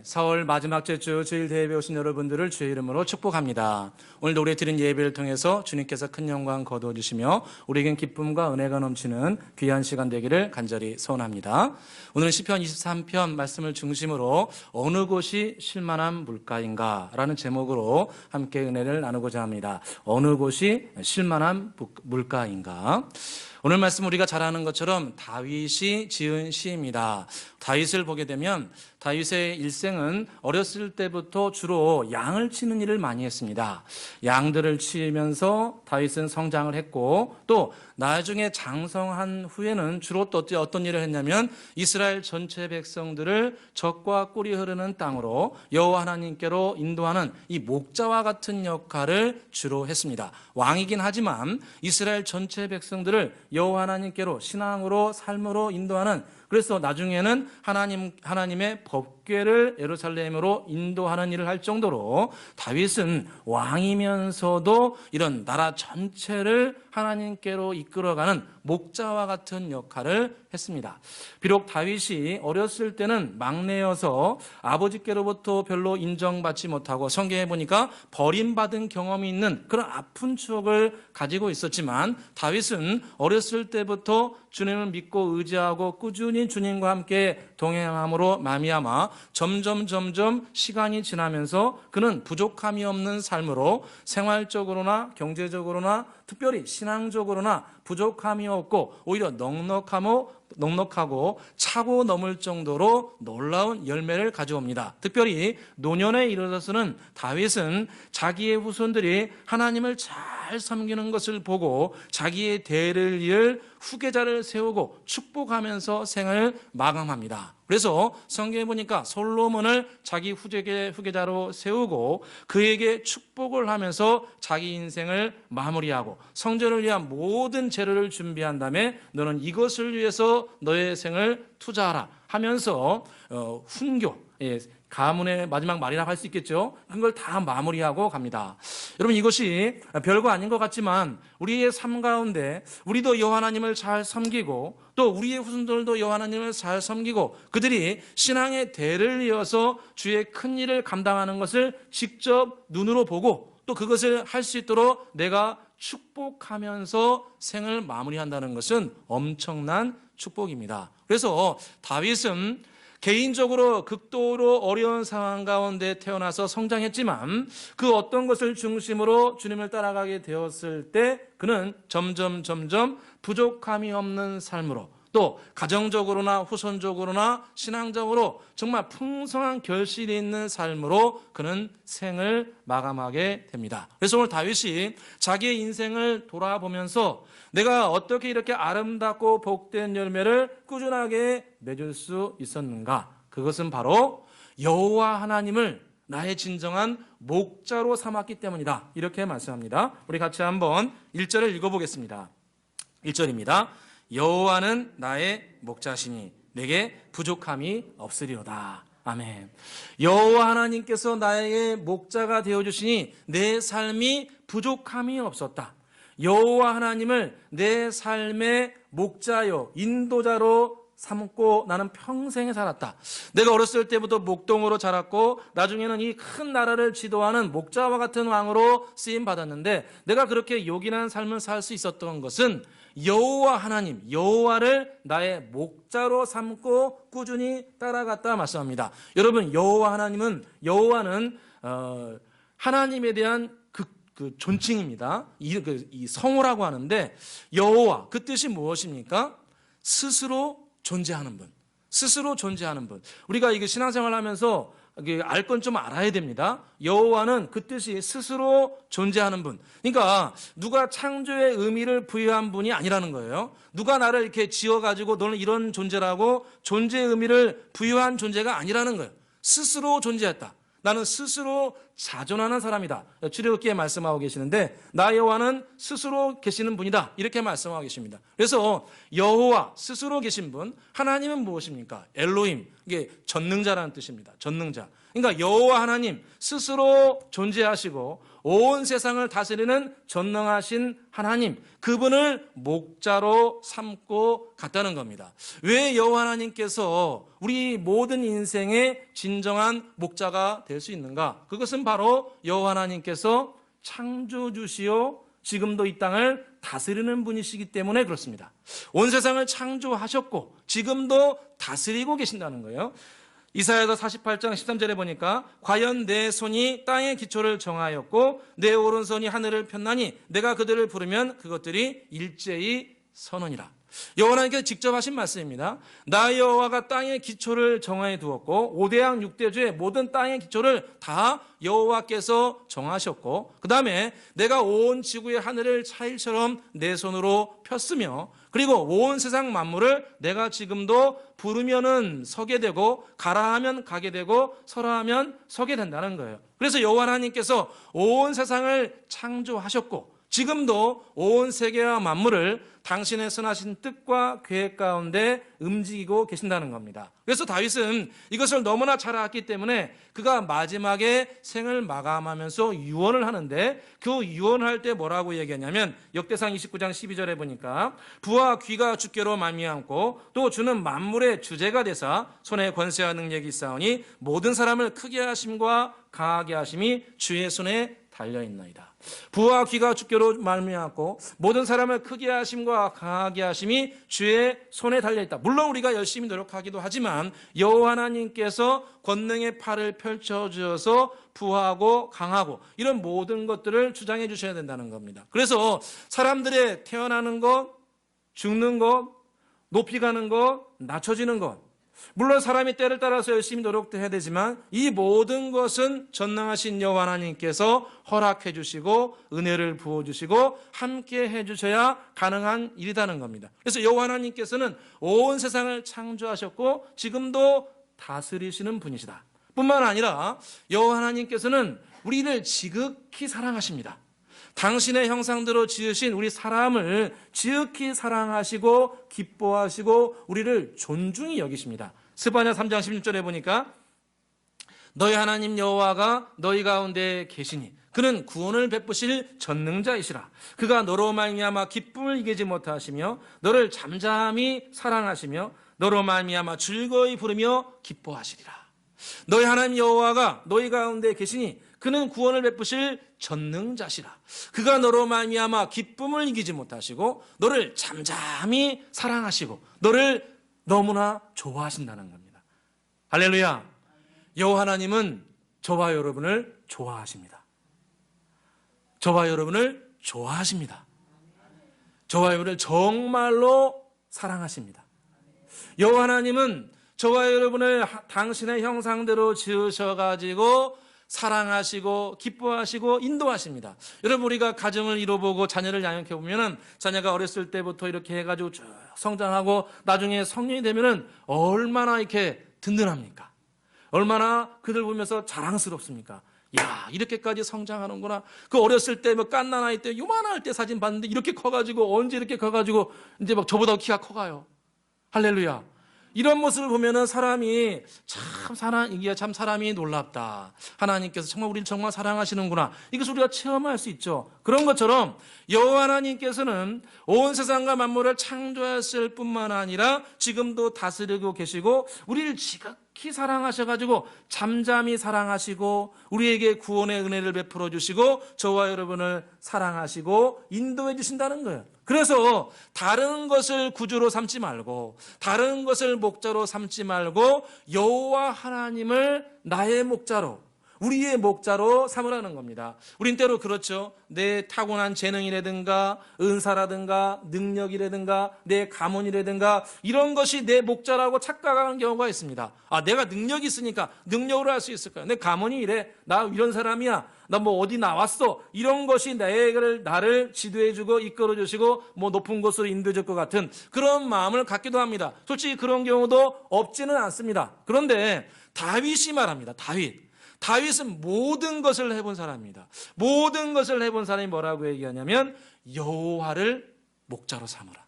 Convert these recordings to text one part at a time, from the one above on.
4월 마지막 주 주일 대회에 오신 여러분들을 주의 이름으로 축복합니다. 오늘도 우리 드린 예배를 통해서 주님께서 큰 영광 거두어주시며 우리에겐 기쁨과 은혜가 넘치는 귀한 시간 되기를 간절히 소원합니다. 오늘은 시편 23편 말씀을 중심으로 어느 곳이 쉴만한 물가인가 라는 제목으로 함께 은혜를 나누고자 합니다. 어느 곳이 쉴만한 물가인가. 오늘 말씀 우리가 잘 아는 것처럼 다윗이 지은 시입니다. 다윗을 보게 되면 다윗의 일생은 어렸을 때부터 주로 양을 치는 일을 많이 했습니다. 양들을 치면서 다윗은 성장을 했고 또 나중에 장성한 후에는 주로 또 어떤 일을 했냐면 이스라엘 전체 백성들을 적과 꿀이 흐르는 땅으로 여호와 하나님께로 인도하는 이 목자와 같은 역할을 주로 했습니다. 왕이긴 하지만 이스라엘 전체 백성들을 여호와 하나님께로 신앙으로 삶으로 인도하는, 그래서 나중에는 하나님의 법궤를 예루살렘으로 인도하는 일을 할 정도로 다윗은 왕이면서도 이런 나라 전체를 하나님께로 이끌어가는 목자와 같은 역할을 했습니다. 비록 다윗이 어렸을 때는 막내여서 아버지께로부터 별로 인정받지 못하고 성경에 보니까 버림받은 경험이 있는 그런 아픈 추억을 가지고 있었지만 다윗은 어렸을 때부터 주님을 믿고 의지하고 꾸준히 주님과 함께 동행함으로 말미암아 점점 시간이 지나면서 그는 부족함이 없는 삶으로 생활적으로나 경제적으로나 특별히 신앙적으로나 부족함이 없고 오히려 넉넉하고 차고 넘을 정도로 놀라운 열매를 가져옵니다. 특별히 노년에 이르러서는 다윗은 자기의 후손들이 하나님을 잘 섬기는 것을 보고 자기의 대를 이을 후계자를 세우고 축복하면서 생을 마감합니다. 그래서 성경에 보니까 솔로몬을 자기 후계자로 세우고 그에게 축복을 하면서 자기 인생을 마무리하고 성전을 위한 모든 재료를 준비한 다음에 너는 이것을 위해서 너의 생을 투자하라 하면서 훈교, 가문의 마지막 말이라고 할 수 있겠죠. 그걸 다 마무리하고 갑니다. 여러분, 이것이 별거 아닌 것 같지만 우리의 삶 가운데 우리도 여호와 하나님을 잘 섬기고 또 우리의 후손들도 여호와 하나님을 잘 섬기고 그들이 신앙의 대를 이어서 주의 큰 일을 감당하는 것을 직접 눈으로 보고 또 그것을 할 수 있도록 내가 축복하면서 생을 마무리한다는 것은 엄청난 축복입니다. 그래서 다윗은 개인적으로 극도로 어려운 상황 가운데 태어나서 성장했지만 그 어떤 것을 중심으로 주님을 따라가게 되었을 때 그는 점점 부족함이 없는 삶으로 또 가정적으로나 후손적으로나 신앙적으로 정말 풍성한 결실이 있는 삶으로 그는 생을 마감하게 됩니다. 그래서 오늘 다윗이 자기의 인생을 돌아보면서 내가 어떻게 이렇게 아름답고 복된 열매를 꾸준하게 맺을 수 있었는가? 그것은 바로 여호와 하나님을 나의 진정한 목자로 삼았기 때문이다. 이렇게 말씀합니다. 우리 같이 한번 1절을 읽어보겠습니다. 1절입니다. 여호와는 나의 목자시니 내게 부족함이 없으리로다. 아멘. 여호와 하나님께서 나의 목자가 되어주시니 내 삶이 부족함이 없었다. 여호와 하나님을 내 삶의 목자요 인도자로 삼고 나는 평생에 살았다. 내가 어렸을 때부터 목동으로 자랐고 나중에는 이 큰 나라를 지도하는 목자와 같은 왕으로 쓰임 받았는데 내가 그렇게 요긴한 삶을 살 수 있었던 것은 여호와 하나님, 여호와를 나의 목자로 삼고 꾸준히 따라갔다 말씀합니다. 여러분, 여호와는 하나님에 대한 그 존칭입니다. 이 성호라고 하는데 여호와, 그 뜻이 무엇입니까? 스스로 존재하는 분. 스스로 존재하는 분. 우리가 이게 신앙생활 하면서 알 건 좀 알아야 됩니다. 여호와는 그 뜻이 스스로 존재하는 분. 그러니까 누가 창조의 의미를 부여한 분이 아니라는 거예요. 누가 나를 이렇게 지어가지고 너는 이런 존재라고 존재의 의미를 부여한 존재가 아니라는 거예요. 스스로 존재했다. 나는 스스로 자존하는 사람이다. 출애굽기에 말씀하고 계시는데 나 여호와는 스스로 계시는 분이다. 이렇게 말씀하고 계십니다. 그래서 여호와 스스로 계신 분, 하나님은 무엇입니까? 엘로힘, 이게 전능자라는 뜻입니다. 전능자. 그러니까 여호와 하나님 스스로 존재하시고 온 세상을 다스리는 전능하신 하나님, 그분을 목자로 삼고 갔다는 겁니다. 왜 여호와 하나님께서 우리 모든 인생의 진정한 목자가 될 수 있는가? 그것은 바로 여호와 하나님께서 창조주시오 지금도 이 땅을 다스리는 분이시기 때문에 그렇습니다. 온 세상을 창조하셨고 지금도 다스리고 계신다는 거예요. 이사야서 48장 13절에 보니까 과연 내 손이 땅의 기초를 정하였고 내 오른손이 하늘을 폈나니 내가 그들을 부르면 그것들이 일제히 서느니라. 여호와 하나님께서 직접 하신 말씀입니다. 나 여호와가 땅의 기초를 정하여 두었고 5대양 6대주의 모든 땅의 기초를 다 여호와께서 정하셨고 그 다음에 내가 온 지구의 하늘을 차일처럼 내 손으로 폈으며 그리고 온 세상 만물을 내가 지금도 부르면은 서게 되고 가라 하면 가게 되고 서라 하면 서게 된다는 거예요. 그래서 여호와 하나님께서 온 세상을 창조하셨고 지금도 온 세계와 만물을 당신의 선하신 뜻과 계획 가운데 움직이고 계신다는 겁니다. 그래서 다윗은 이것을 너무나 잘 알았기 때문에 그가 마지막에 생을 마감하면서 유언을 하는데 그 유언할 때 뭐라고 얘기하냐면 역대상 29장 12절에 보니까 부와 귀가 주께로 말미암고 또 주는 만물의 주제가 되사 손에 권세와 능력이 있사오니 모든 사람을 크게 하심과 강하게 하심이 주의 손에 달려있나이다. 부와 귀가 주께로 말미암고 모든 사람을 크게 하심과 강하게 하심이 주의 손에 달려있다. 물론 우리가 열심히 노력하기도 하지만 여호와 하나님께서 권능의 팔을 펼쳐주어서 부하고 강하고 이런 모든 것들을 주장해 주셔야 된다는 겁니다. 그래서 사람들의 태어나는 것, 죽는 것, 높이 가는 것, 낮춰지는 것, 물론 사람이 때를 따라서 열심히 노력도 해야 되지만 이 모든 것은 전능하신 여호와 하나님께서 허락해 주시고 은혜를 부어 주시고 함께 해 주셔야 가능한 일이라는 겁니다. 그래서 여호와 하나님께서는 온 세상을 창조하셨고 지금도 다스리시는 분이시다. 뿐만 아니라 여호와 하나님께서는 우리를 지극히 사랑하십니다. 당신의 형상대로 지으신 우리 사람을 지극히 사랑하시고 기뻐하시고 우리를 존중히 여기십니다. 스바냐 3장 16절에 보니까 너희 하나님 여호와가 너희 가운데 계시니 그는 구원을 베푸실 전능자이시라. 그가 너로 말미암아 기쁨을 이기지 못하시며 너를 잠잠히 사랑하시며 너로 말미암아 즐거이 부르며 기뻐하시리라. 너희 하나님 여호와가 너희 가운데 계시니 그는 구원을 베푸실 전능자시라. 그가 너로 말미암아 기쁨을 이기지 못하시고 너를 잠잠히 사랑하시고 너를 너무나 좋아하신다는 겁니다. 할렐루야. 여호와 하나님은 저와 여러분을 좋아하십니다. 저와 여러분을 좋아하십니다. 저와 여러분을 정말로 사랑하십니다. 여호와 하나님은 저와 여러분을 당신의 형상대로 지으셔가지고 사랑하시고 기뻐하시고 인도하십니다. 여러분 우리가 가정을 이뤄보고 자녀를 양육해 보면은 자녀가 어렸을 때부터 이렇게 해가지고 쭉 성장하고 나중에 성년이 되면은 얼마나 이렇게 든든합니까? 얼마나 그들 보면서 자랑스럽습니까? 야, 이렇게까지 성장하는구나. 그 어렸을 때 뭐 갓난 아이 때 요만할 때 사진 봤는데 이렇게 커가지고 언제 이렇게 커가지고 이제 막 저보다 키가 커가요. 할렐루야. 이런 모습을 보면은 사람이 이게 참 사람이 놀랍다. 하나님께서 정말 우리를 정말 사랑하시는구나. 이것을 우리가 체험할 수 있죠. 그런 것처럼 여호와 하나님께서는 온 세상과 만물을 창조하실 뿐만 아니라 지금도 다스리고 계시고 우리를 지극히 사랑하셔가지고 잠잠히 사랑하시고 우리에게 구원의 은혜를 베풀어 주시고 저와 여러분을 사랑하시고 인도해 주신다는 거예요. 그래서 다른 것을 구주로 삼지 말고 다른 것을 목자로 삼지 말고 여호와 하나님을 나의 목자로 우리의 목자로 삼으라는 겁니다. 우린 때로 그렇죠. 내 타고난 재능이라든가 은사라든가 능력이라든가 내 가문이라든가 이런 것이 내 목자라고 착각하는 경우가 있습니다. 아, 내가 능력이 있으니까 능력으로 할 수 있을 거야. 내 가문이 이래. 나 이런 사람이야. 나 뭐 어디 나왔어. 이런 것이 나를 지도해주고 이끌어주시고 뭐 높은 곳으로 인도해줄 것 같은 그런 마음을 갖기도 합니다. 솔직히 그런 경우도 없지는 않습니다. 그런데 다윗이 말합니다. 다윗은 모든 것을 해본 사람입니다. 모든 것을 해본 사람이 뭐라고 얘기하냐면 여호와를 목자로 삼으라.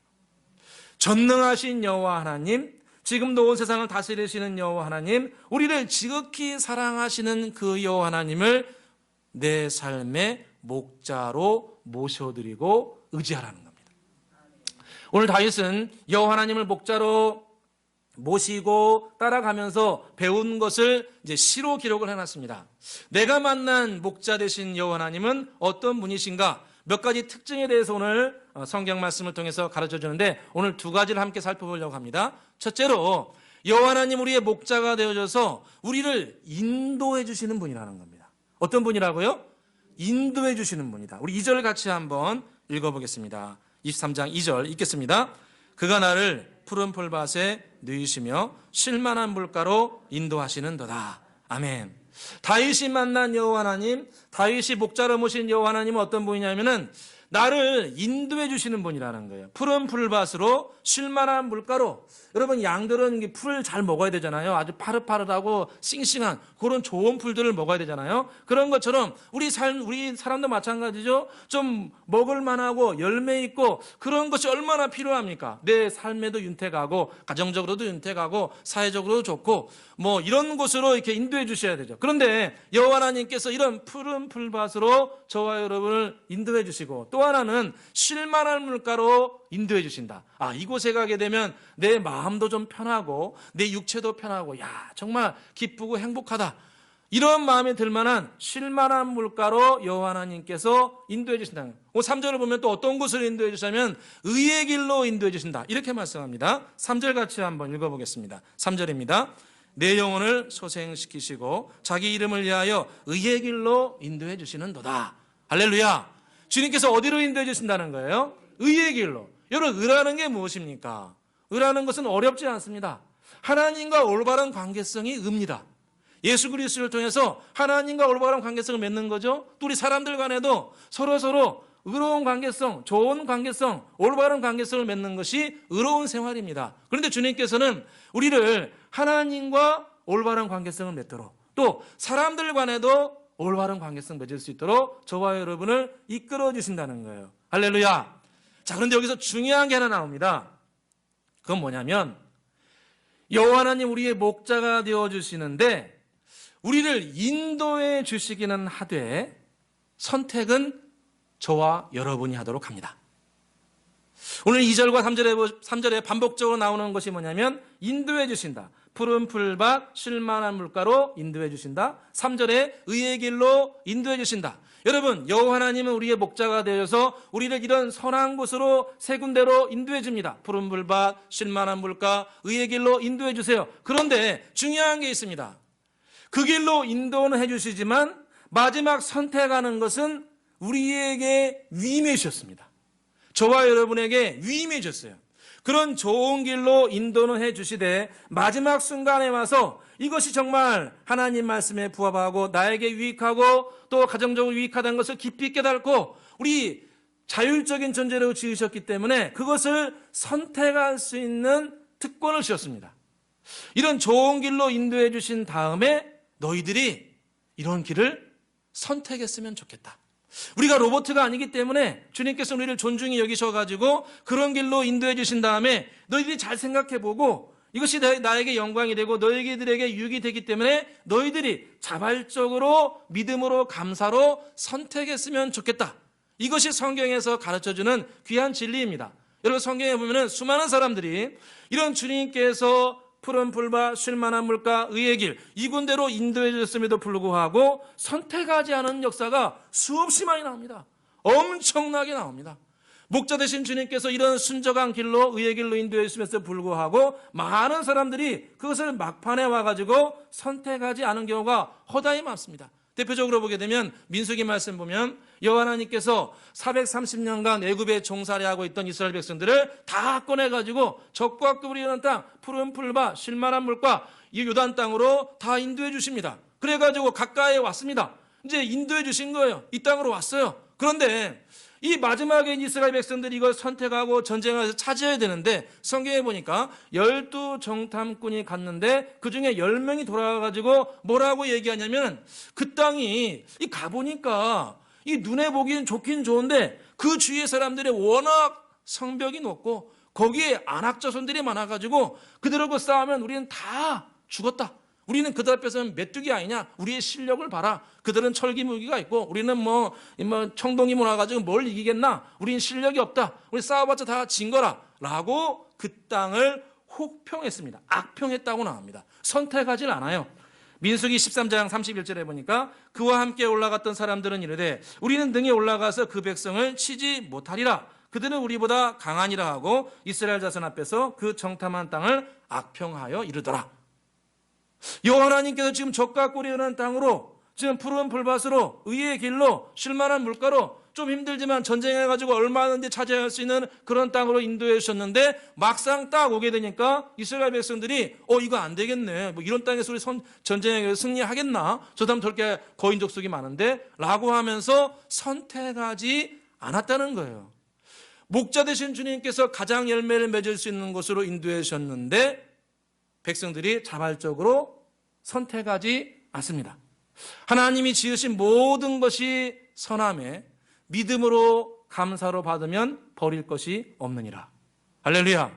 전능하신 여호와 하나님, 지금도 온 세상을 다스리시는 여호와 하나님, 우리를 지극히 사랑하시는 그 여호와 하나님을 내 삶의 목자로 모셔드리고 의지하라는 겁니다. 오늘 다윗은 여호와 하나님을 목자로 모시고 따라가면서 배운 것을 이제 시로 기록을 해놨습니다. 내가 만난 목자 되신 여호와 하나님은 어떤 분이신가? 몇 가지 특징에 대해서 오늘 성경 말씀을 통해서 가르쳐 주는데 오늘 두 가지를 함께 살펴보려고 합니다. 첫째로 여호와 하나님 우리의 목자가 되어줘서 우리를 인도해 주시는 분이라는 겁니다. 어떤 분이라고요? 인도해 주시는 분이다. 우리 2절 같이 한번 읽어보겠습니다. 23장 2절 읽겠습니다. 그가 나를 푸른 풀밭에 누이시며 쉴만한 물가로 인도하시는도다. 아멘. 다윗이 만난 여호와 하나님, 다윗이 목자로 모신 여호와 하나님은 어떤 분이냐면은 나를 인도해 주시는 분이라는 거예요. 푸른 풀밭으로 쉴만한 물가로. 여러분, 양들은 풀을 잘 먹어야 되잖아요. 아주 파릇파릇하고 싱싱한 그런 좋은 풀들을 먹어야 되잖아요. 그런 것처럼 우리 사람도 마찬가지죠. 좀 먹을 만하고 열매 있고 그런 것이 얼마나 필요합니까? 내 삶에도 윤택하고 가정적으로도 윤택하고 사회적으로도 좋고 뭐 이런 곳으로 이렇게 인도해 주셔야 되죠. 그런데 여호와 하나님께서 이런 푸른 풀밭으로 저와 여러분을 인도해 주시고 또 하나는 쉴만한 물가로 인도해 주신다. 이곳에 가게 되면 내 마음도 좀 편하고 내 육체도 편하고 정말 기쁘고 행복하다. 이런 마음이 들 만한 쉴만한 물가로 여호와 하나님께서 인도해 주신다. 3절을 보면 또 어떤 곳을 인도해 주시냐면 의의 길로 인도해 주신다. 이렇게 말씀합니다. 3절 같이 한번 읽어보겠습니다. 3절입니다. 내 영혼을 소생시키시고 자기 이름을 위하여 의의 길로 인도해 주시는도다. 할렐루야. 주님께서 어디로 인도해 주신다는 거예요? 의의 길로. 여러분, 의라는 게 무엇입니까? 의라는 것은 어렵지 않습니다. 하나님과 올바른 관계성이 의입니다. 예수 그리스도를 통해서 하나님과 올바른 관계성을 맺는 거죠. 또 우리 사람들 간에도 서로 의로운 관계성, 좋은 관계성, 올바른 관계성을 맺는 것이 의로운 생활입니다. 그런데 주님께서는 우리를 하나님과 올바른 관계성을 맺도록 또 사람들 간에도 올바른 관계성 맺을 수 있도록 저와 여러분을 이끌어 주신다는 거예요. 할렐루야. 자, 그런데 여기서 중요한 게 하나 나옵니다. 그건 뭐냐면 여호와 하나님 우리의 목자가 되어 주시는데 우리를 인도해 주시기는 하되 선택은 저와 여러분이 하도록 합니다. 오늘 2절과 3절에 반복적으로 나오는 것이 뭐냐면 인도해 주신다. 푸른 풀밭 쉴만한 물가로 인도해 주신다. 3절에 의의 길로 인도해 주신다. 여러분, 여호와 하나님은 우리의 목자가 되어서 우리를 이런 선한 곳으로 세 군데로 인도해 줍니다. 푸른 풀밭, 쉴만한 물가, 의의 길로 인도해 주세요. 그런데 중요한 게 있습니다. 그 길로 인도는 해 주시지만 마지막 선택하는 것은 우리에게 위임해 주셨습니다. 저와 여러분에게 위임해 주셨어요. 그런 좋은 길로 인도는 해 주시되 마지막 순간에 와서 이것이 정말 하나님 말씀에 부합하고 나에게 유익하고 또 가정적으로 유익하다는 것을 깊이 깨닫고 우리 자율적인 존재로 지으셨기 때문에 그것을 선택할 수 있는 특권을 주셨습니다. 이런 좋은 길로 인도해 주신 다음에 너희들이 이런 길을 선택했으면 좋겠다. 우리가 로봇가 아니기 때문에 주님께서 우리를 존중히 여기셔가지고 그런 길로 인도해 주신 다음에 너희들이 잘 생각해보고 이것이 나에게 영광이 되고 너희들에게 유익이 되기 때문에 너희들이 자발적으로 믿음으로 감사로 선택했으면 좋겠다. 이것이 성경에서 가르쳐주는 귀한 진리입니다. 여러분, 성경에 보면 수많은 사람들이 이런 주님께서 푸른 풀밭 쉴만한 물가 의의 길 이 군데로 인도해 주셨음에도 불구하고 선택하지 않은 역사가 수없이 많이 나옵니다. 엄청나게 나옵니다. 목자 되신 주님께서 이런 순적한 길로 의의 길로 인도해 주심에도 불구하고 많은 사람들이 그것을 막판에 와가지고 선택하지 않은 경우가 허다히 많습니다. 대표적으로 보게 되면 민수기 말씀 보면 여호와 하나님께서 430년간 애굽에 종살이하고 있던 이스라엘 백성들을 다 꺼내가지고 적과 급을 이루는 땅 푸른 풀밭 쉴만한 물과 이 요단 땅으로 다 인도해 주십니다. 그래가지고 가까이에 왔습니다. 이제 인도해 주신 거예요. 이 땅으로 왔어요. 그런데 이 마지막에 이스라엘 백성들이 이걸 선택하고 전쟁을 차지해야 되는데 성경에 보니까 12정탐꾼이 갔는데 그중에 10명이 돌아와가지고 뭐라고 얘기하냐면 그 땅이 가보니까 이 눈에 보기엔 좋긴 좋은데 그 주위의 사람들이 워낙 성벽이 높고 거기에 안악자손들이 많아가지고 그들하고 싸우면 우리는 다 죽었다. 우리는 그들 앞에서는 메뚜기 아니냐? 우리의 실력을 봐라. 그들은 철기 무기가 있고 우리는 청동기 모아가지고 뭘 이기겠나? 우리는 실력이 없다. 우리 싸워봤자 다 진 거라. 라고 그 땅을 혹평했습니다. 악평했다고 나옵니다. 선택하질 않아요. 민수기 13장 31절에 보니까 그와 함께 올라갔던 사람들은 이르되 우리는 등에 올라가서 그 백성을 치지 못하리라. 그들은 우리보다 강하니라 하고 이스라엘 자손 앞에서 그 정탐한 땅을 악평하여 이르더라. 여호와 하나님께서 지금 적과 꿀이 흐르는 땅으로 지금 푸른 풀밭으로 의의 길로 쉴만한 물가로 좀 힘들지만 전쟁해가지고 얼마든지 차지할 수 있는 그런 땅으로 인도해 주셨는데 막상 딱 오게 되니까 이스라엘 백성들이 이거 안 되겠네. 이런 땅에서 우리 전쟁에 승리하겠나? 저 사람 저렇게 거인 족속이 많은데 라고 하면서 선택하지 않았다는 거예요. 목자 되신 주님께서 가장 열매를 맺을 수 있는 곳으로 인도해 주셨는데 백성들이 자발적으로 선택하지 않습니다. 하나님이 지으신 모든 것이 선함에 믿음으로 감사로 받으면 버릴 것이 없느니라. 할렐루야.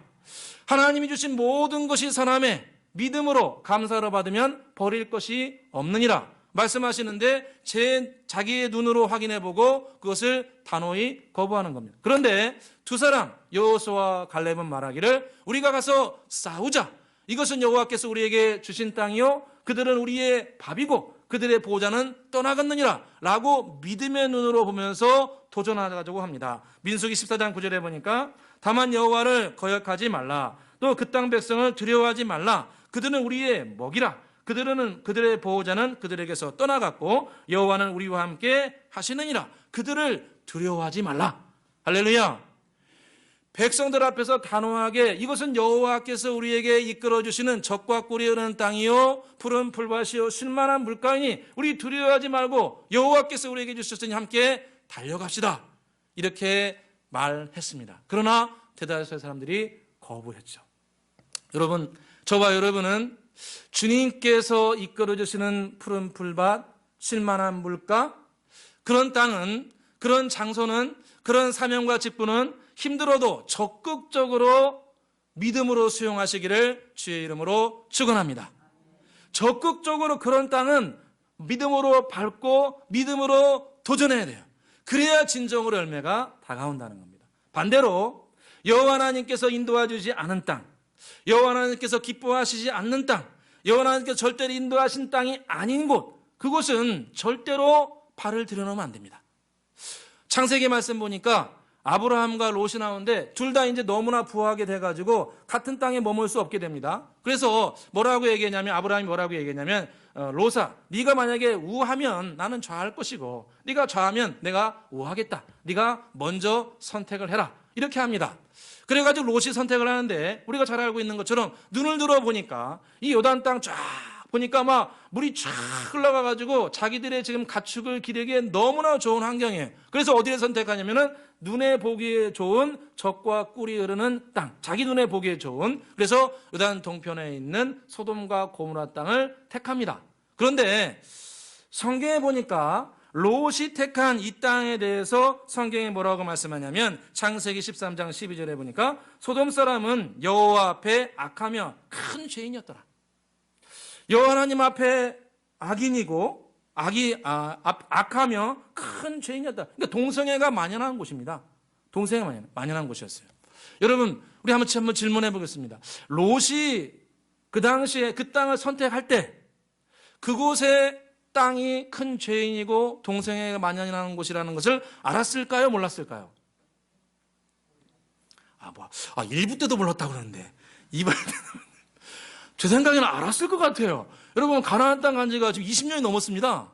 하나님이 주신 모든 것이 선함에 믿음으로 감사로 받으면 버릴 것이 없느니라 말씀하시는데 자기의 눈으로 확인해보고 그것을 단호히 거부하는 겁니다. 그런데 두 사람 여호수아와 갈렙은 말하기를 우리가 가서 싸우자. 이것은 여호와께서 우리에게 주신 땅이요 그들은 우리의 밥이고 그들의 보호자는 떠나갔느니라 라고 믿음의 눈으로 보면서 도전하자고 합니다. 민수기 14장 9절에 보니까 다만 여호와를 거역하지 말라. 또 그 땅 백성을 두려워하지 말라. 그들은 우리의 먹이라. 그들의 보호자는 그들에게서 떠나갔고 여호와는 우리와 함께 하시느니라. 그들을 두려워하지 말라. 할렐루야. 백성들 앞에서 단호하게 이것은 여호와께서 우리에게 이끌어주시는 적과 꿀이 흐르는 땅이요 푸른 풀밭이요 쉴만한 물가이니 우리 두려워하지 말고 여호와께서 우리에게 주셨으니 함께 달려갑시다. 이렇게 말했습니다. 그러나 대다수의 사람들이 거부했죠. 여러분, 저와 여러분은 주님께서 이끌어주시는 푸른 풀밭, 쉴만한 물가, 그런 땅은, 그런 장소는, 그런 사명과 직분은 힘들어도 적극적으로 믿음으로 수용하시기를 주의 이름으로 축원합니다. 적극적으로 그런 땅은 믿음으로 밟고 믿음으로 도전해야 돼요. 그래야 진정으로 열매가 다가온다는 겁니다. 반대로 여호와 하나님께서 인도해 주지 않은 땅, 여호와 하나님께서 기뻐하시지 않는 땅, 여호와 하나님께서 절대로 인도하신 땅이 아닌 곳, 그곳은 절대로 발을 들여놓으면 안 됩니다. 창세기 말씀 보니까 아브라함과 롯이 나오는데 둘 다 이제 너무나 부하게 돼가지고 같은 땅에 머물 수 없게 됩니다. 그래서 아브라함이 뭐라고 얘기했냐면 롯아, 네가 만약에 우하면 나는 좌할 것이고 네가 좌하면 내가 우하겠다. 네가 먼저 선택을 해라. 이렇게 합니다. 그래가지고 롯이 선택을 하는데 우리가 잘 알고 있는 것처럼 눈을 들어보니까 이 요단 땅 쫙 보니까 막 물이 쫙 흘러가가지고 자기들의 지금 가축을 기르기에 너무나 좋은 환경이에요. 그래서 어디를 선택하냐면은 눈에 보기에 좋은 적과 꿀이 흐르는 땅, 자기 눈에 보기에 좋은, 그래서 요단 동편에 있는 소돔과 고모라 땅을 택합니다. 그런데 성경에 보니까 롯이 택한 이 땅에 대해서 성경에 뭐라고 말씀하냐면 창세기 13장 12절에 보니까 소돔 사람은 여호와 앞에 악하며 큰 죄인이었더라. 여호와 하나님 앞에 악인이고 악하며 큰 죄인이었다. 그러니까 동성애가 만연한 곳입니다. 동성애가 만연한 곳이었어요. 여러분, 우리 한번 질문해 보겠습니다. 롯이 그 당시에 그 땅을 선택할 때 그곳의 땅이 큰 죄인이고 동성애가 만연한 곳이라는 것을 알았을까요? 몰랐을까요? 1부 때도 몰랐다고 그러는데 2부 때도 제 생각에는 알았을 것 같아요. 여러분, 가나안 땅 간 지가 지금 20년이 넘었습니다.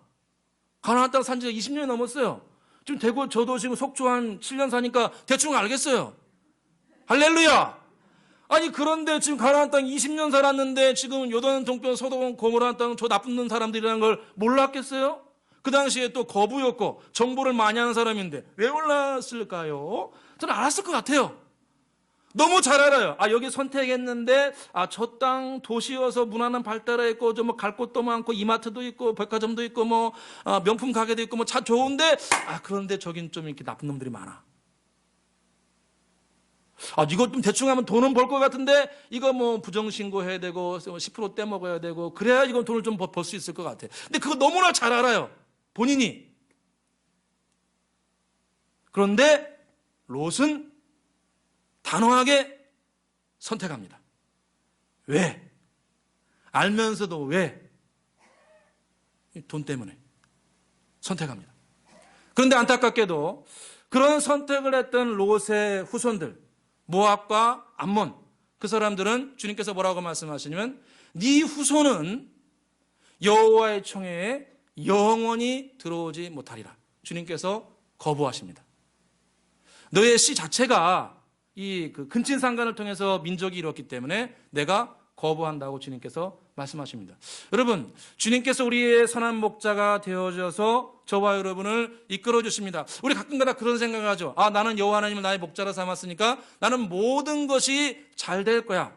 가나안 땅 산 지가 20년이 넘었어요. 지금 대구 저도 지금 속초 한 7년 사니까 대충 알겠어요. 할렐루야! 아니, 그런데 지금 가나안 땅 20년 살았는데 지금 요단 동편 소돔 고모라 땅 저 나쁜 사람들이라는 걸 몰랐겠어요? 그 당시에 또 거부였고 정보를 많이 하는 사람인데 왜 올랐을까요? 저는 알았을 것 같아요. 너무 잘 알아요. 여기 선택했는데, 저 땅 도시여서 문화는 발달해 있고, 좀 뭐 갈 곳도 많고, 이마트도 있고, 백화점도 있고, 명품 가게도 있고, 차 좋은데, 그런데 저긴 좀 이렇게 나쁜 놈들이 많아. 이거 좀 대충 하면 돈은 벌 것 같은데, 이거 부정신고 해야 되고, 10% 떼먹어야 되고, 그래야 이건 돈을 좀 벌 수 있을 것 같아. 근데 그거 너무나 잘 알아요. 본인이. 그런데, 롯은 단호하게 선택합니다. 왜? 알면서도 왜? 돈 때문에 선택합니다. 그런데 안타깝게도 그런 선택을 했던 롯의 후손들, 모압과 암몬, 그 사람들은 주님께서 뭐라고 말씀하시냐면 네 후손은 여호와의 총회에 영원히 들어오지 못하리라. 주님께서 거부하십니다. 너의 씨 자체가 이 근친상간을 통해서 민족이 이뤘기 때문에 내가 거부한다고 주님께서 말씀하십니다. 여러분, 주님께서 우리의 선한 목자가 되어져서 저와 여러분을 이끌어 주십니다. 우리 가끔가다 그런 생각을 하죠. 나는 여호와 하나님을 나의 목자로 삼았으니까 나는 모든 것이 잘 될 거야.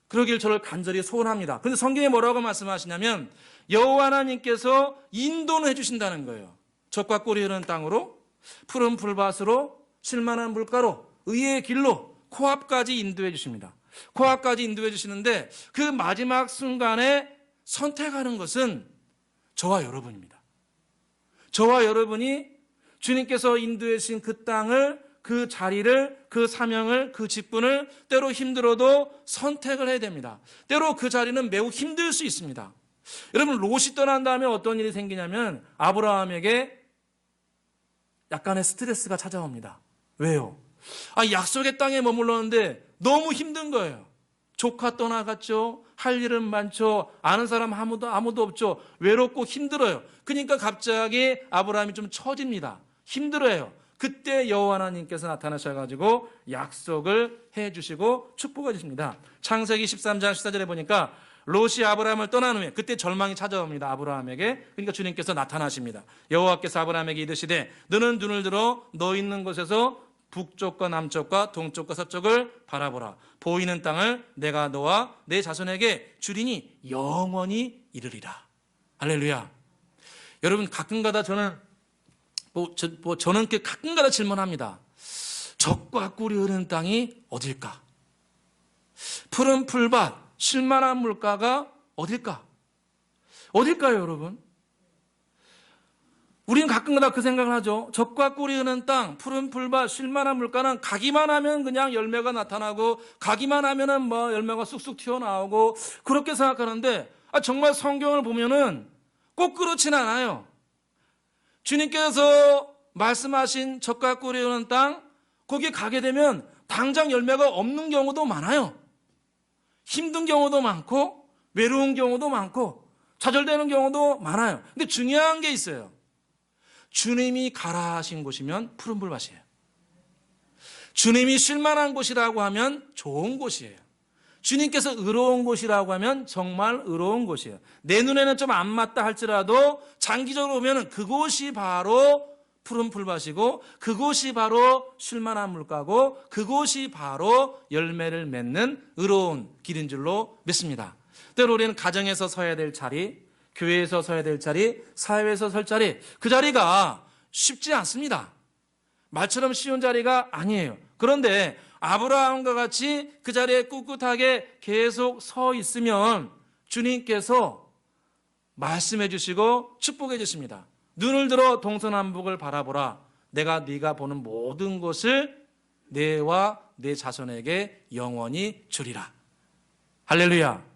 그러길 저를 간절히 소원합니다. 그런데 성경에 뭐라고 말씀하시냐면 여호와 하나님께서 인도는 해주신다는 거예요. 젖과 꿀이 흐르는 땅으로, 푸른 풀밭으로, 쉴만한 물가로, 의의 길로 코앞까지 인도해 주십니다. 코앞까지 인도해 주시는데 그 마지막 순간에 선택하는 것은 저와 여러분입니다. 저와 여러분이 주님께서 인도해 주신 그 땅을, 그 자리를, 그 사명을, 그 직분을 때로 힘들어도 선택을 해야 됩니다. 때로 그 자리는 매우 힘들 수 있습니다. 여러분, 롯이 떠난 다음에 어떤 일이 생기냐면 아브라함에게 약간의 스트레스가 찾아옵니다. 왜요? 약속의 땅에 머물렀는데 너무 힘든 거예요. 조카 떠나갔죠. 할 일은 많죠. 아는 사람 아무도 없죠. 외롭고 힘들어요. 그러니까 갑자기 아브라함이 좀 처집니다. 힘들어요. 그때 여호와 하나님께서 나타나셔가지고 약속을 해주시고 축복해 주십니다. 창세기 13장 14절에 보니까 롯이 아브라함을 떠난 후에 그때 절망이 찾아옵니다. 아브라함에게. 그러니까 주님께서 나타나십니다. 여호와께서 아브라함에게 이르시되 너는 눈을 들어 너 있는 곳에서 북쪽과 남쪽과 동쪽과 서쪽을 바라보라. 보이는 땅을 내가 너와 내 자손에게 주리니 영원히 이르리라. 할렐루야. 여러분, 가끔가다 저는 가끔가다 질문합니다. 젖과 꿀이 흐르는 땅이 어딜까? 푸른 풀밭, 쉴만한 물가가 어딜까? 어딜까요, 여러분? 우리는 가끔가다 그 생각을 하죠. 젖과 꿀이 흐르는 땅, 푸른 풀밭, 쉴만한 물가는 가기만 하면 그냥 열매가 나타나고 가기만 하면은 열매가 쑥쑥 튀어나오고 그렇게 생각하는데 정말 성경을 보면은 꼭 그렇지는 않아요. 주님께서 말씀하신 젖과 꿀이 흐르는 땅, 거기 가게 되면 당장 열매가 없는 경우도 많아요. 힘든 경우도 많고 외로운 경우도 많고 좌절되는 경우도 많아요. 근데 중요한 게 있어요. 주님이 가라 하신 곳이면 푸른 풀밭이에요. 주님이 쉴만한 곳이라고 하면 좋은 곳이에요. 주님께서 의로운 곳이라고 하면 정말 의로운 곳이에요. 내 눈에는 좀 안 맞다 할지라도 장기적으로 보면 그곳이 바로 푸른 풀밭이고 그곳이 바로 쉴만한 물가고 그곳이 바로 열매를 맺는 의로운 길인 줄로 믿습니다. 때로 우리는 가정에서 서야 될 자리, 교회에서 서야 될 자리, 사회에서 설 자리, 그 자리가 쉽지 않습니다. 말처럼 쉬운 자리가 아니에요. 그런데 아브라함과 같이 그 자리에 꿋꿋하게 계속 서 있으면 주님께서 말씀해 주시고 축복해 주십니다. 눈을 들어 동서남북을 바라보라. 내가 네가 보는 모든 것을 내와 내 자손에게 영원히 주리라. 할렐루야.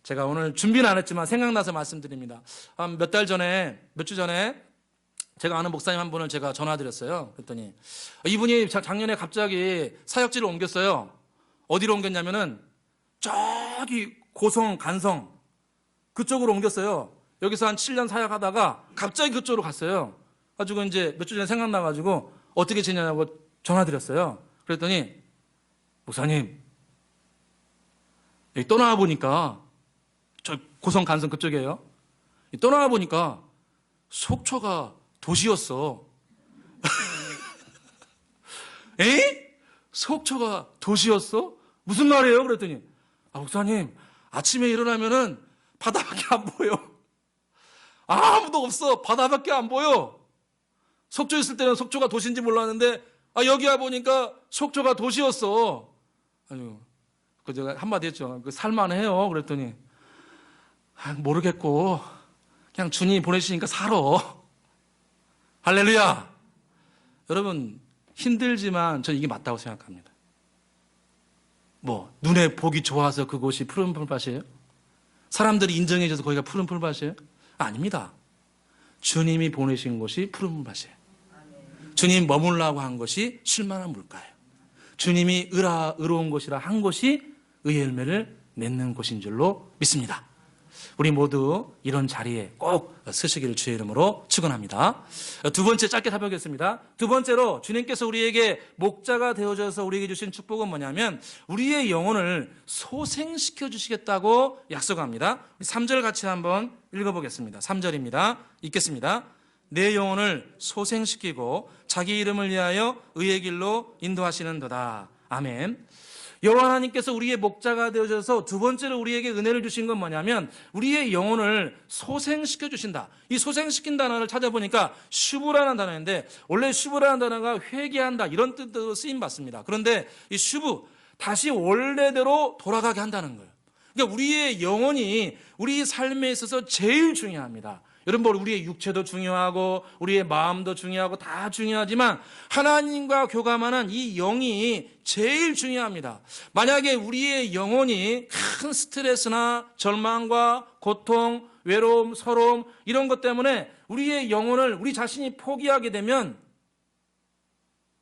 제가 오늘 준비는 안 했지만 생각나서 말씀드립니다. 몇 주 전에 제가 아는 목사님 한 분을 제가 전화드렸어요. 그랬더니 이분이 작년에 갑자기 사역지를 옮겼어요. 어디로 옮겼냐면은 저기 고성, 간성 그쪽으로 옮겼어요. 여기서 한 7년 사역하다가 갑자기 그쪽으로 갔어요. 가지고 이제 몇 주 전에 생각나가지고 어떻게 지내냐고 전화드렸어요. 그랬더니 목사님 여기 떠나와 보니까 저 고성 간성 그쪽이에요. 떠나와 보니까 속초가 도시였어. 에이? 속초가 도시였어? 무슨 말이에요? 그랬더니 목사님, 아침에 일어나면은 바다밖에 안 보여. 아무도 없어. 바다밖에 안 보여. 속초 있을 때는 속초가 도시인지 몰랐는데 여기 와 보니까 속초가 도시였어. 아유, 그 제가 한마디 했죠. 살만해요. 그랬더니 모르겠고 그냥 주님이 보내시니까 살아. 할렐루야. 여러분, 힘들지만 저는 이게 맞다고 생각합니다. 눈에 보기 좋아서 그곳이 푸른 풀밭이에요? 사람들이 인정해줘서 거기가 푸른 풀밭이에요? 아닙니다. 주님이 보내신 곳이 푸른 풀밭이에요. 주님 머물라고 한 것이 쉴만한 물가예요. 주님이 의로운 곳이라 한 곳이 의의 열매를 맺는 곳인 줄로 믿습니다. 우리 모두 이런 자리에 꼭 서시기를 주의 이름으로 축원합니다. 두 번째 짧게 살펴보겠습니다. 두 번째로 주님께서 우리에게 목자가 되어줘서 우리에게 주신 축복은 뭐냐면 우리의 영혼을 소생시켜 주시겠다고 약속합니다. 3절 같이 한번 읽어보겠습니다. 3절입니다. 읽겠습니다. 내 영혼을 소생시키고 자기 이름을 위하여 의의 길로 인도하시는도다. 아멘. 여호와 하나님께서 우리의 목자가 되어줘서 두 번째로 우리에게 은혜를 주신 건 뭐냐면 우리의 영혼을 소생시켜 주신다. 이 소생시킨 단어를 찾아보니까 슈브라는 단어인데 원래 슈브라는 단어가 회개한다 이런 뜻으로 쓰임받습니다. 그런데 이 슈브, 다시 원래대로 돌아가게 한다는 거예요. 그러니까 우리의 영혼이 우리 삶에 있어서 제일 중요합니다. 여러분, 우리의 육체도 중요하고 우리의 마음도 중요하고 다 중요하지만 하나님과 교감하는 이 영이 제일 중요합니다. 만약에 우리의 영혼이 큰 스트레스나 절망과 고통, 외로움, 서러움 이런 것 때문에 우리의 영혼을 우리 자신이 포기하게 되면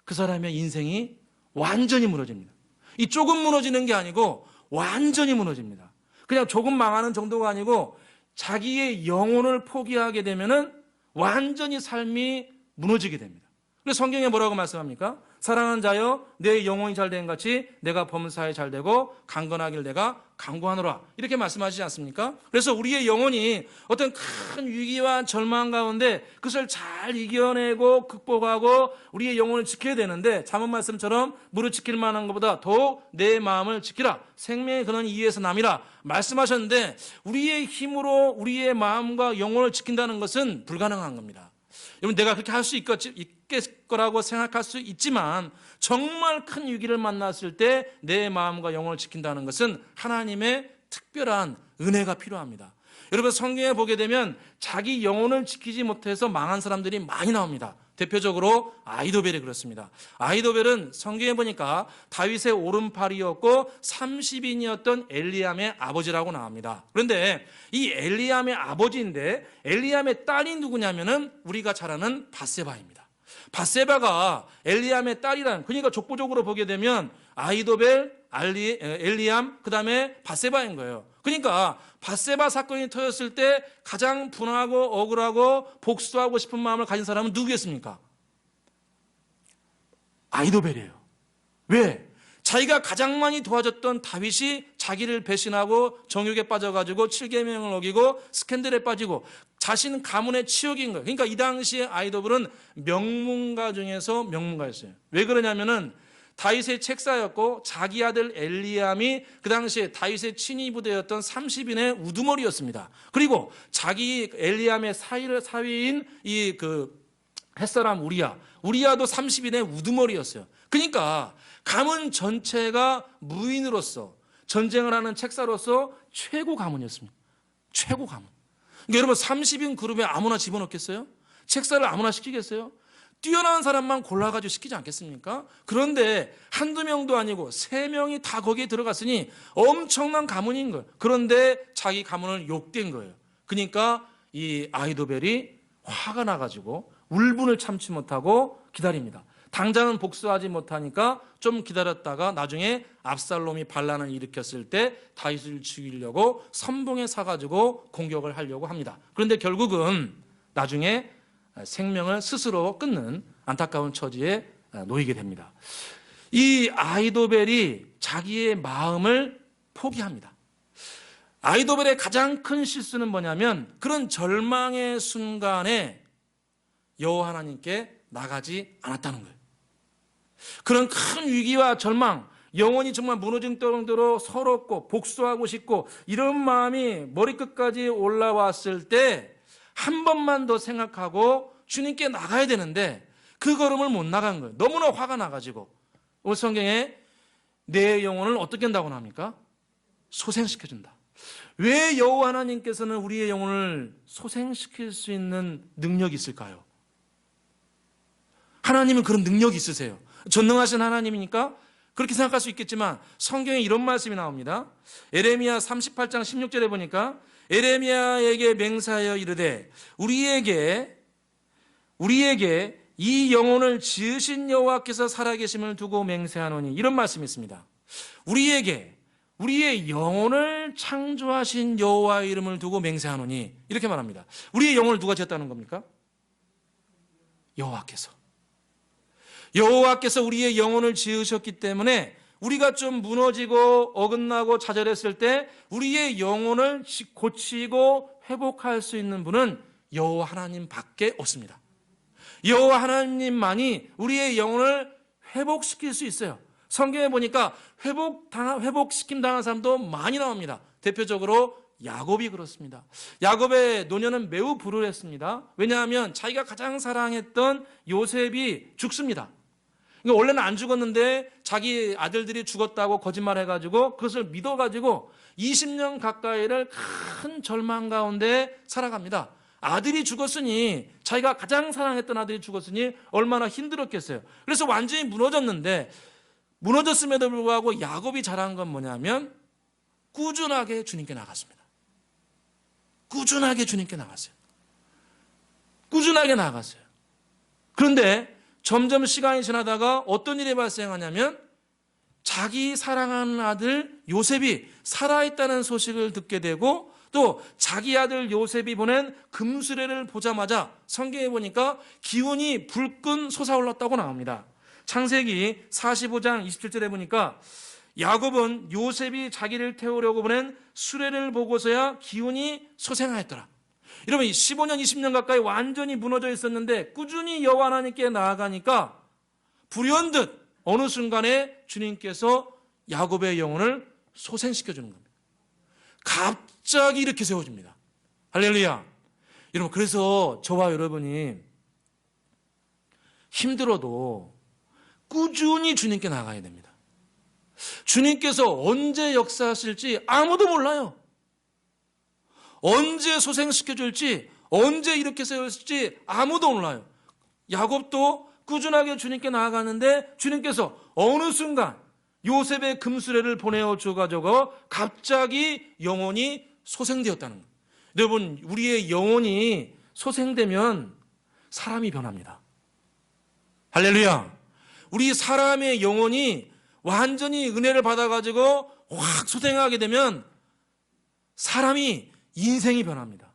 그 사람의 인생이 완전히 무너집니다. 이 조금 무너지는 게 아니고 완전히 무너집니다. 그냥 조금 망하는 정도가 아니고 자기의 영혼을 포기하게 되면은 완전히 삶이 무너지게 됩니다. 그래서 성경에 뭐라고 말씀합니까? 사랑하는 자여, 내 영혼이 잘된 같이 내가 범사에 잘되고 강건하길 내가 강구하노라. 이렇게 말씀하시지 않습니까? 그래서 우리의 영혼이 어떤 큰 위기와 절망 가운데 그것을 잘 이겨내고 극복하고 우리의 영혼을 지켜야 되는데 잠언 말씀처럼 무릇 지킬 만한 것보다 더욱 내 마음을 지키라. 생명의 근원 이에서 남이라 말씀하셨는데 우리의 힘으로 우리의 마음과 영혼을 지킨다는 것은 불가능한 겁니다. 여러분, 내가 그렇게 할 수 있을 거라고 생각할 수 있지만 정말 큰 위기를 만났을 때 내 마음과 영혼을 지킨다는 것은 하나님의 특별한 은혜가 필요합니다. 여러분, 성경에 보게 되면 자기 영혼을 지키지 못해서 망한 사람들이 많이 나옵니다. 대표적으로 아히도벨이 그렇습니다. 아히도벨은 성경에 보니까 다윗의 오른팔이었고 30인이었던 엘리암의 아버지라고 나옵니다. 그런데 이 엘리암의 아버지인데 엘리암의 딸이 누구냐면은 우리가 잘 아는 밧세바입니다. 밧세바가 엘리암의 딸이라는, 그러니까 족보적으로 보게 되면 아히도벨, 엘리암, 그 다음에 밧세바인 거예요. 그러니까 밧세바 사건이 터졌을 때 가장 분하고 억울하고 복수하고 싶은 마음을 가진 사람은 누구겠습니까? 아히도벨이에요. 왜? 자기가 가장 많이 도와줬던 다윗이 자기를 배신하고 정욕에 빠져가지고 7계명을 어기고 스캔들에 빠지고 자신 가문의 치욕인 거예요. 그러니까 이 당시에 아히도벨은 명문가 중에서 명문가였어요. 왜 그러냐면은 다윗의 책사였고 자기 아들 엘리암이 그 당시에 다윗의 친위 부대였던 30인의 우두머리였습니다. 그리고 자기 엘리암의 사위인 이 햇사람 우리야도 30인의 우두머리였어요. 그러니까 가문 전체가 무인으로서 전쟁을 하는 책사로서 최고 가문이었습니다. 최고 가문. 그러니까 여러분, 30인 그룹에 아무나 집어넣겠어요? 책사를 아무나 시키겠어요? 뛰어난 사람만 골라가지고 시키지 않겠습니까? 그런데 한두 명도 아니고 3명이 다 거기에 들어갔으니 엄청난 가문인 거예요. 그런데 자기 가문을 욕된 거예요. 그러니까 이 아히도벨이 화가 나가지고 울분을 참지 못하고 기다립니다. 당장은 복수하지 못하니까 좀 기다렸다가 나중에 압살롬이 반란을 일으켰을 때 다윗을 죽이려고 선봉에 사가지고 공격을 하려고 합니다. 그런데 결국은 나중에 생명을 스스로 끊는 안타까운 처지에 놓이게 됩니다. 이 아히도벨이 자기의 마음을 포기합니다. 아이도벨의 가장 큰 실수는 뭐냐면 그런 절망의 순간에 여호와 하나님께 나가지 않았다는 거예요. 그런 큰 위기와 절망, 영혼이 정말 무너질 정도로 서럽고 복수하고 싶고 이런 마음이 머리끝까지 올라왔을 때 한 번만 더 생각하고 주님께 나가야 되는데 그 걸음을 못 나간 거예요. 너무나 화가 나가지고. 오늘 성경에 내 영혼을 어떻게 한다고 합니까? 소생시켜준다. 왜 여호와 하나님께서는 우리의 영혼을 소생시킬 수 있는 능력이 있을까요? 하나님은 그런 능력이 있으세요. 전능하신 하나님이니까 그렇게 생각할 수 있겠지만 성경에 이런 말씀이 나옵니다. 에레미야 38장 16절에 보니까 에레미야에게 맹세하여 이르되 우리에게 이 영혼을 지으신 여호와께서 살아계심을 두고 맹세하노니, 이런 말씀이 있습니다. 우리의 영혼을 창조하신 여호와의 이름을 두고 맹세하노니, 이렇게 말합니다. 우리의 영혼을 누가 지었다는 겁니까? 여호와께서 우리의 영혼을 지으셨기 때문에 우리가 좀 무너지고 어긋나고 좌절했을 때 우리의 영혼을 고치고 회복할 수 있는 분은 여호와 하나님밖에 없습니다. 여호와 하나님만이 우리의 영혼을 회복시킬 수 있어요. 성경에 보니까 회복시킴 당한 사람도 많이 나옵니다. 대표적으로 야곱이 그렇습니다. 야곱의 노년은 매우 불우했습니다. 왜냐하면 자기가 가장 사랑했던 요셉이 죽습니다. 그러니까 원래는 안 죽었는데 자기 아들들이 죽었다고 거짓말해가지고 그것을 믿어가지고 20년 가까이를 큰 절망 가운데 살아갑니다. 아들이 죽었으니, 자기가 가장 사랑했던 아들이 죽었으니 얼마나 힘들었겠어요. 그래서 완전히 무너졌는데, 무너졌음에도 불구하고 야곱이 잘한 건 뭐냐면 꾸준하게 주님께 나갔습니다. 꾸준하게 주님께 나갔어요. 꾸준하게 나갔어요. 그런데 점점 시간이 지나다가 어떤 일이 발생하냐면 자기 사랑하는 아들 요셉이 살아있다는 소식을 듣게 되고, 또 자기 아들 요셉이 보낸 금수레를 보자마자 성경에 보니까 기운이 불끈 솟아올랐다고 나옵니다. 창세기 45장 27절에 보니까 야곱은 요셉이 자기를 태우려고 보낸 수레를 보고서야 기운이 솟아나였더라. 여러분, 15년 20년 가까이 완전히 무너져 있었는데 꾸준히 여호와 하나님께 나아가니까 불현듯 어느 순간에 주님께서 야곱의 영혼을 소생시켜주는 겁니다. 갑자기 이렇게 세워줍니다. 할렐루야. 여러분, 그래서 저와 여러분이 힘들어도 꾸준히 주님께 나가야 됩니다. 주님께서 언제 역사하실지 아무도 몰라요. 언제 소생시켜줄지, 언제 이렇게 세울지 아무도 몰라요. 야곱도 꾸준하게 주님께 나아가는데 주님께서 어느 순간 요셉의 금수레를 보내어 줘가지고 갑자기 영혼이 소생되었다는 거예요. 여러분, 우리의 영혼이 소생되면 사람이 변합니다. 할렐루야. 우리 사람의 영혼이 완전히 은혜를 받아가지고 확 소생하게 되면 사람이, 인생이 변합니다.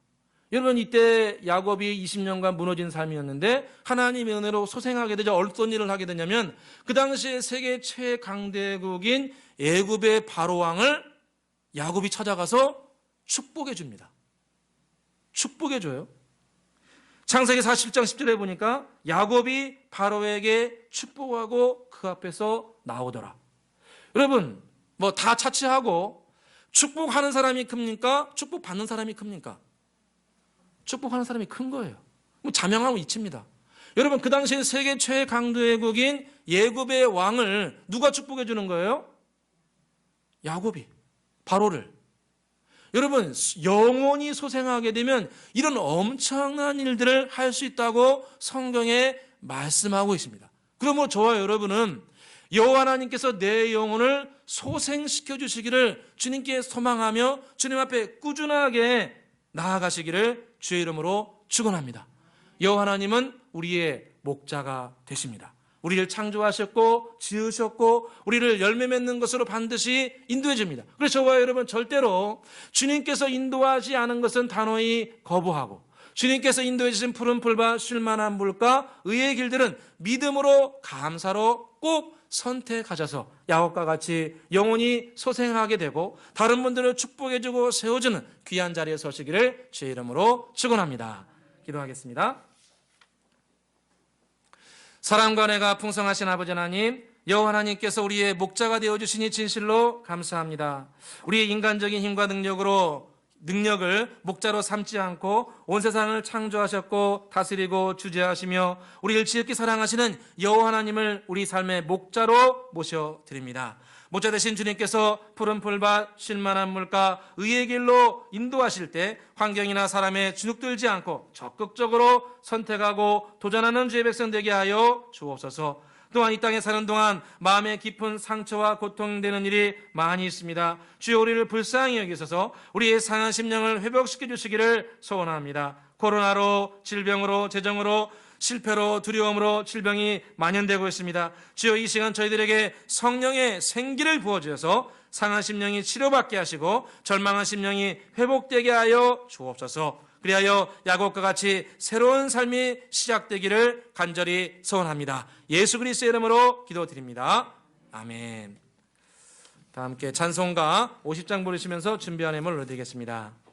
여러분, 이때 야곱이 20년간 무너진 삶이었는데 하나님의 은혜로 소생하게 되자 어떤 일을 하게 되냐면 그 당시에 세계 최강대국인 애굽의 바로왕을 야곱이 찾아가서 축복해 줍니다. 축복해 줘요. 창세기 40장 10절에 보니까 야곱이 바로에게 축복하고 그 앞에서 나오더라. 여러분, 뭐 다 차치하고 축복하는 사람이 큽니까? 축복받는 사람이 큽니까? 축복하는 사람이 큰 거예요. 자명하고 이치입니다. 여러분, 그 당시에 세계 최강대국인 애굽의 왕을 누가 축복해 주는 거예요? 야곱이, 바로를. 여러분, 영혼이 소생하게 되면 이런 엄청난 일들을 할 수 있다고 성경에 말씀하고 있습니다. 그러므로 저와 여러분은 여호와 하나님께서 내 영혼을 소생시켜 주시기를 주님께 소망하며 주님 앞에 꾸준하게 나아가시기를 주의 이름으로 축원합니다. 여호와 하나님은 우리의 목자가 되십니다. 우리를 창조하셨고 지으셨고 우리를 열매 맺는 것으로 반드시 인도해 줍니다. 그래서 저와 여러분, 절대로 주님께서 인도하지 않은 것은 단호히 거부하고 주님께서 인도해 주신 푸른 풀과 쉴만한 물과 의의 길들은 믿음으로 감사로 꼭 선택하셔서 야곱과 같이 영원히 소생하게 되고 다른 분들을 축복해주고 세워주는 귀한 자리에 서시기를 주의 이름으로 축원합니다. 기도하겠습니다. 사랑과 은혜가 풍성하신 아버지 하나님, 여호와 하나님께서 우리의 목자가 되어주시니 진실로 감사합니다. 우리의 인간적인 힘과 능력을 목자로 삼지 않고 온 세상을 창조하셨고 다스리고 주재하시며 우리를 지극히 사랑하시는 여호와 하나님을 우리 삶의 목자로 모셔드립니다. 목자 되신 주님께서 푸른 풀밭, 쉴만한 물가, 의의 길로 인도하실 때 환경이나 사람에 주눅들지 않고 적극적으로 선택하고 도전하는 주의 백성 되게 하여 주옵소서. 또한 이 땅에 사는 동안 마음에 깊은 상처와 고통되는 일이 많이 있습니다. 주여 우리를 불쌍히 여기셔서 우리의 상한 심령을 회복시켜 주시기를 소원합니다. 코로나로, 질병으로, 재정으로, 실패로, 두려움으로 질병이 만연되고 있습니다. 주여 이 시간 저희들에게 성령의 생기를 부어주셔서 상한 심령이 치료받게 하시고 절망한 심령이 회복되게 하여 주옵소서. 그리하여 야곱과 같이 새로운 삶이 시작되기를 간절히 소원합니다. 예수 그리스도의 이름으로 기도드립니다. 아멘. 다 함께 찬송가 50장 부르시면서 준비한 예물 올려드리겠습니다.